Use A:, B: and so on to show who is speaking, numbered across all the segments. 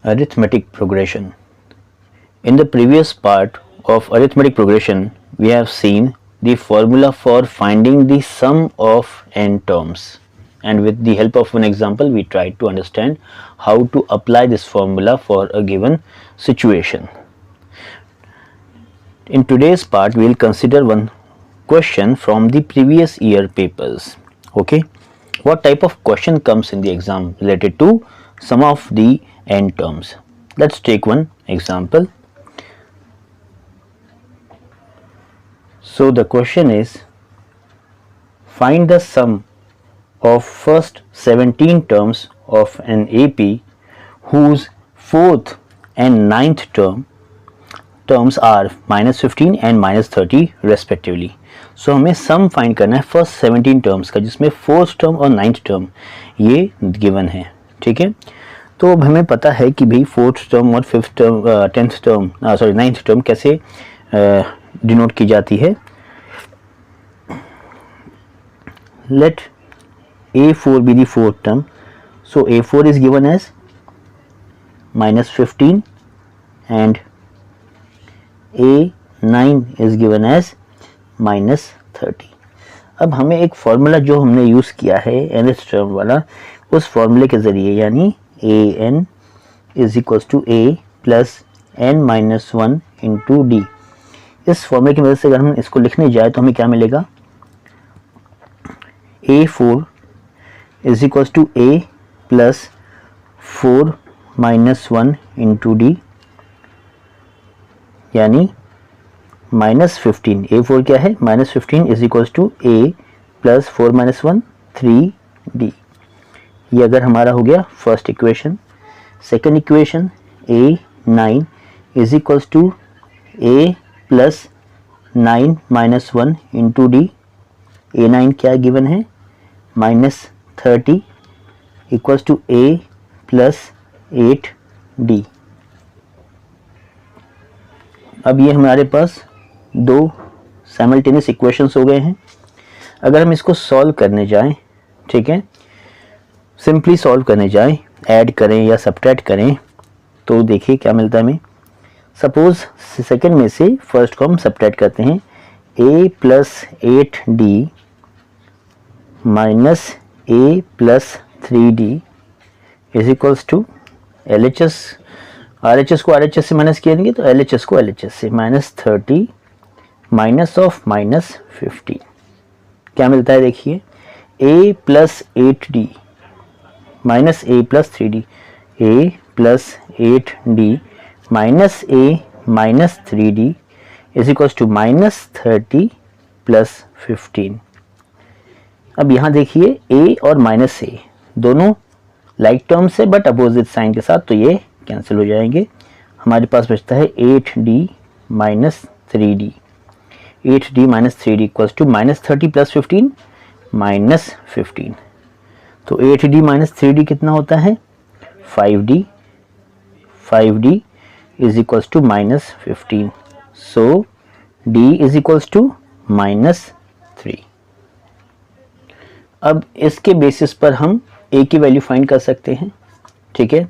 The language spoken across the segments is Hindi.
A: Arithmetic progression. In the previous part of arithmetic progression, we have seen the formula for finding the sum of n terms, and with the help of an example we tried to understand how to apply this formula for a given situation. In today's part we will consider one question from the previous year papers. Okay, what type of question comes in the exam related to sum of the n terms? Let's take one example. So the question is, find the sum of first 17 terms of an AP whose fourth and ninth terms are -15 and -30 respectively. So हमें सम फाइंड करना है फर्स्ट 17 टर्म्स का, जिसमें फोर्थ टर्म और नाइन्थ टर्म ये गिवन है. ठीक है, तो अब हमें पता है कि भाई फोर्थ टर्म और fifth term, tenth term, sorry ninth term कैसे डिनोट की जाती है. Let A4 be the fourth term. So A4 is given as -15 and A9 is given as -30. अब हमें एक फॉर्मूला जो हमने यूज़ किया है nth टर्म वाला, उस फॉर्मूले के ज़रिए यानी an is equals to a plus n-1 into d, इस फॉर्मूले की मदद से अगर हम इसको लिखने जाए तो हमें क्या मिलेगा. A4 is equals to a plus 4 minus 1 into d, यानी -15. A4 क्या है, -15 is equals to a plus 4 minus 1 3d. ये अगर हमारा हो गया first equation. Second equation A9 is equals to a plus 9 minus 1 into d. A9 क्या गिवन है, -30 equals to a plus 8d. अब ये हमारे पास दो साइमल्टेनियस इक्वेशंस हो गए हैं. अगर हम इसको सॉल्व करने जाएं, ठीक है, सिंपली सॉल्व करने जाएं, ऐड करें या सब्ट्रैक्ट करें, तो देखिए क्या मिलता है हमें. सपोज सेकंड में से फर्स्ट को हम सब्ट्रैक्ट करते हैं. a plus 8d minus a plus 3d is equals to LHS. RHS को RHS से माइनस किया तो LHS को LHS से -30 माइनस ऑफ -15. क्या मिलता है देखिए, a plus 8d minus a plus 3d, a plus 8d minus a minus 3d is equals to -30 plus 15. अब यहाँ देखिए a और -a दोनों लाइक टर्म्स है बट अपोजिट साइन के साथ, तो ये कैंसिल हो जाएंगे. हमारे पास बचता है 8d minus 3d. 8d minus 3d equals to -30 plus 15 -15. तो 8d माइनस 3d कितना होता है, 5d. 5d is equals to -15. So d is equals to -3. अब इसके बेसिस पर हम a की वैल्यू फाइंड कर सकते हैं. ठीक है,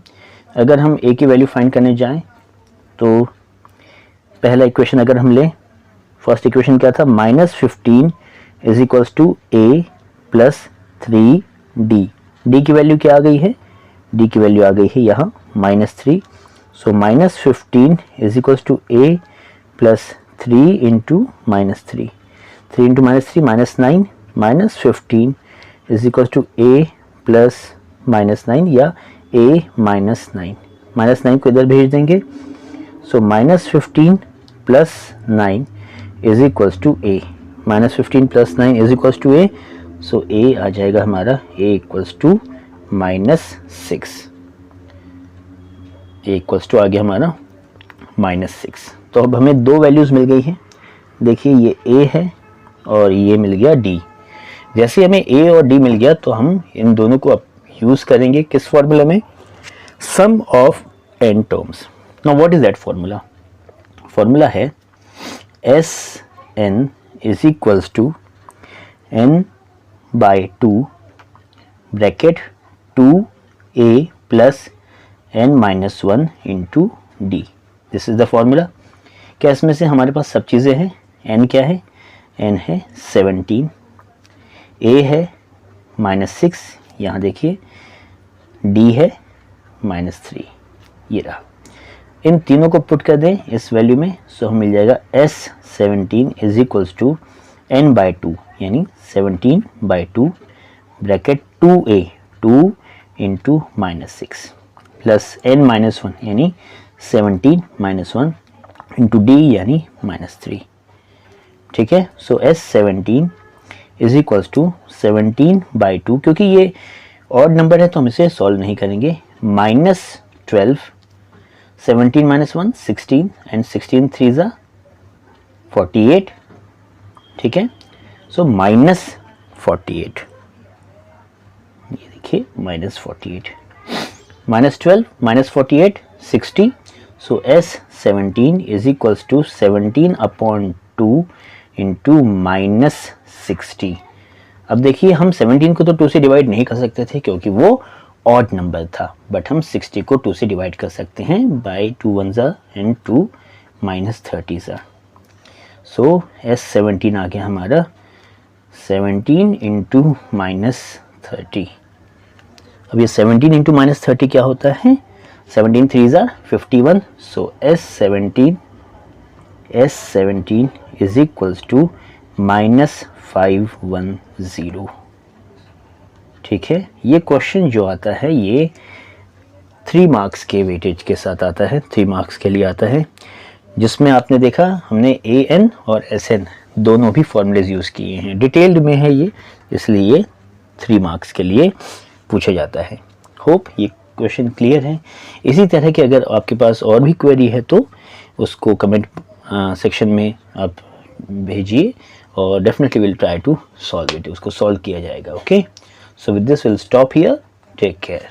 A: अगर हम a की वैल्यू फाइंड करने जाएं तो पहला इक्वेशन अगर हम लें, फर्स्ट इक्वेशन क्या था, -15 is equals to a plus 3d. d की वैल्यू क्या आ गई है, d की वैल्यू आ गई है यहाँ -3. So -15 is equals to a plus 3 into -3. 3 into -3 -9 -15 is equal to a plus -9 या a माइनस 9. -9 को इधर भेज देंगे. So -15 plus 9 is equals to a. -15 plus 9 is equals to a. So a आ जाएगा हमारा a equals to -6. a equals to आ गया हमारा -6. तो अब हमें दो वैल्यूज़ मिल गई हैं. देखिए ये a है और ये मिल गया d. जैसे हमें a और d मिल गया तो हम इन दोनों को अब यूज़ करेंगे किस फॉर्मूला में, sum of n terms. Now what is that formula. Formula है Sn is equals to n by 2 bracket 2a plus n minus 1 into d, this is the formula. क्या इसमें से हमारे पास सब चीज़ें हैं? n क्या है? n है 17, a है -6, यहाँ देखिए d है -3, ये रहा। इन तीनों को पुट कर दें इस वैल्यू में, सो हमें मिल जाएगा S17 is equals to n/2 यानी 17/2 bracket 2a 2 into -6 plus n-1 यानी 17 - 1 इंटू d यानी -3। ठीक है, सो S17 इज इक्वल्स टू 17/2, क्योंकि ये ऑड नंबर है तो हम इसे सॉल्व नहीं करेंगे, -12, 17 - 1 16 एंड 16 3 48। ठीक है, सो -48, ये देखिए -48, -12 -48 60, so S17 is equals to 17/2 into -60। अब देखिए हम 17 को तो 2 से डिवाइड नहीं कर सकते थे क्योंकि वो ऑड नंबर था, बट हम 60 को 2 से डिवाइड कर सकते हैं बाय 2 1 एंड 2 -30। सो S17 आ गया हमारा 17 इंटू -30। अब ये 17 इंटू -30 क्या होता है? 17 3 51, सो S17 इज इक्वल्स टू -510। ठीक है, ये क्वेश्चन जो आता है ये 3 मार्क्स के वेटेज के साथ आता है, 3 मार्क्स के लिए आता है, जिसमें आपने देखा हमने AN और SN दोनों भी फॉर्मूलेज यूज़ किए हैं, डिटेल्ड में है ये, इसलिए ये 3 मार्क्स के लिए पूछा जाता है। होप ये क्वेश्चन क्लियर है। इसी तरह के अगर आपके पास और भी क्वेरी है तो उसको कमेंट सेक्शन में आप भेजिए और definitely will try to solve it, उसको सॉल्व किया जाएगा। Okay, so with this will stop here, take care.